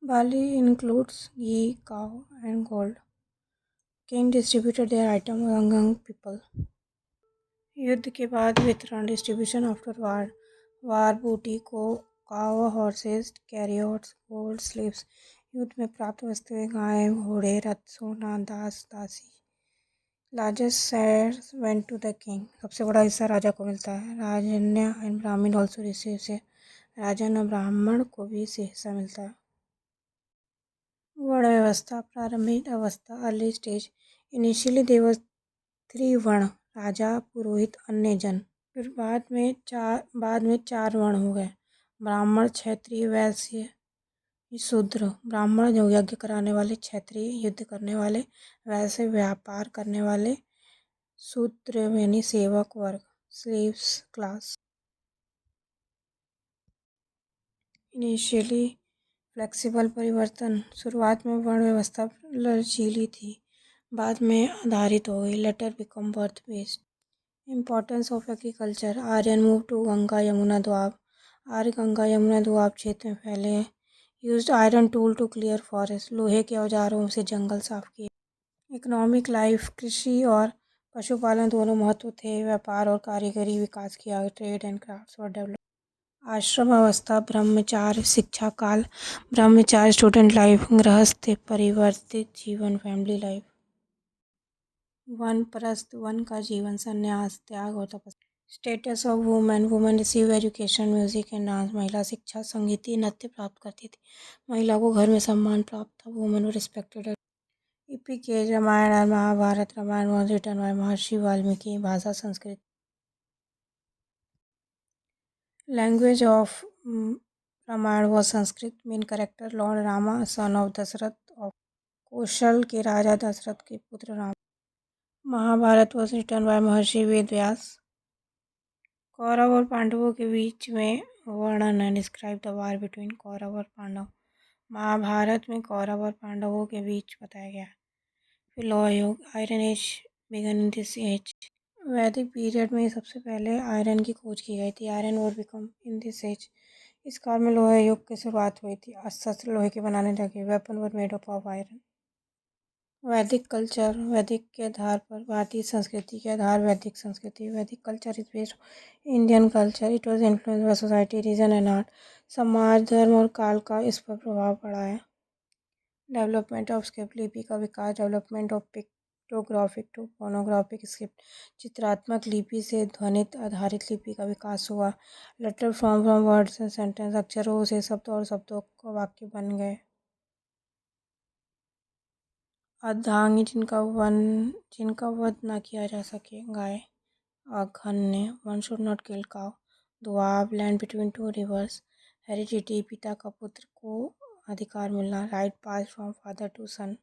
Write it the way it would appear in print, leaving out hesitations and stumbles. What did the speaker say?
Bali includes ghee, cow, and gold. King distributed their item among young people. युद्ध के बाद वितरण distribution after वार वार बूटी को काव हॉर्सेस कैरियट्स गोल्ड स्लीव्स युद्ध में प्राप्त वस्तुएं गाय घोड़े रथ सोना दास दासी largest shares went to the king सबसे बड़ा हिस्सा राजा को मिलता है Rajanya and Brahmin also receive से राजन और ब्राह्मण को भी इसे हिस्सा मिलता है। वर्ण व्यवस्था प्रारंभिक अवस्था early stage initially there were three वर्ण राजा पुरोहित अन्य जन फिर बाद में चार वर्ण हो गए ब्राह्मण क्षत्रिय वैश्य शूद्र ब्राह्मण जो यज्ञ कराने वाले क्षत्रिय युद्ध करने वाले वैश्य व्यापार करने वाले शूद्र यानी सेवक वर्ग स्लेव्स क्लास। इनिशियली फ्लेक्सिबल परिवर्तन शुरुआत में वर्ण व्यवस्था लचीली थी बाद में आधारित हो गई later become birth based. Importance of agriculture Aryan move to Ganga Yamuna doab आर्य गंगा यमुना दोआब क्षेत्र में फैले हैं। Used iron tool to clear forest लोहे के औजारों से जंगल साफ किए। इकोनॉमिक लाइफ कृषि और पशुपालन दोनों महत्व थे व्यापार और कारीगरी विकास किया trade and crafts were develop. आश्रम अवस्था ब्रह्मचार्य शिक्षा काल ब्रह्मचार्य स्टूडेंट लाइफ गृहस्थ परिवर्तित जीवन फैमिली लाइफ। वनप्रस्थ वन का जीवन संन्यास त्याग और तपस्या। Status of women women receive education music and dance महिला शिक्षा संगीत नृत्य प्राप्त करती थी महिला को घर में सम्मान प्राप्त था women respected. Epic age Ramayana और Mahabharata Ramayana was written by Maharshi Valmiki भाषा Sanskrit. Language of Ramayana was Sanskrit main character lord Rama son of Dasharatha of Kaushal के राजा दशरथ के पुत्र Ram. Mahabharata was written by Maharshi Ved व्यास। कौरव और पांडवों के बीच में वर्णन है describe the war between Kaurava और पांडव। महाभारत में कौरव और पांडवों के बीच बताया गया। फिर लोह युग iron age began in this age. वैदिक पीरियड में सबसे पहले आयरन की खोज की गई थी iron was become in this age. इस काल में लोह युग की शुरुआत हुई थी शस्त्र लोहे के बनाने लगे weapon were made of iron. वैदिक कल्चर वैदिक के आधार पर भारतीय संस्कृति के आधार वैदिक संस्कृति Vedic culture is based Indian culture it was influence by society region and art समाज धर्म और काल का इस पर प्रभाव पड़ा है। डेवलपमेंट ऑफ स्क्रिप्ट लिपि का विकास development of pictographic to phonographic script चित्रात्मक लिपि से ध्वनित आधारित लिपि का विकास हुआ। Letter from words and sentence अक्षरों से शब्द और शब्दों का वाक्य बन गए। अर्धांगी जिनका वध न किया जा सके गाय। अघन्य one should not kill cow. Doab land between two rivers. Heredity पिता का पुत्र को अधिकार मिलना right pass from father to sun.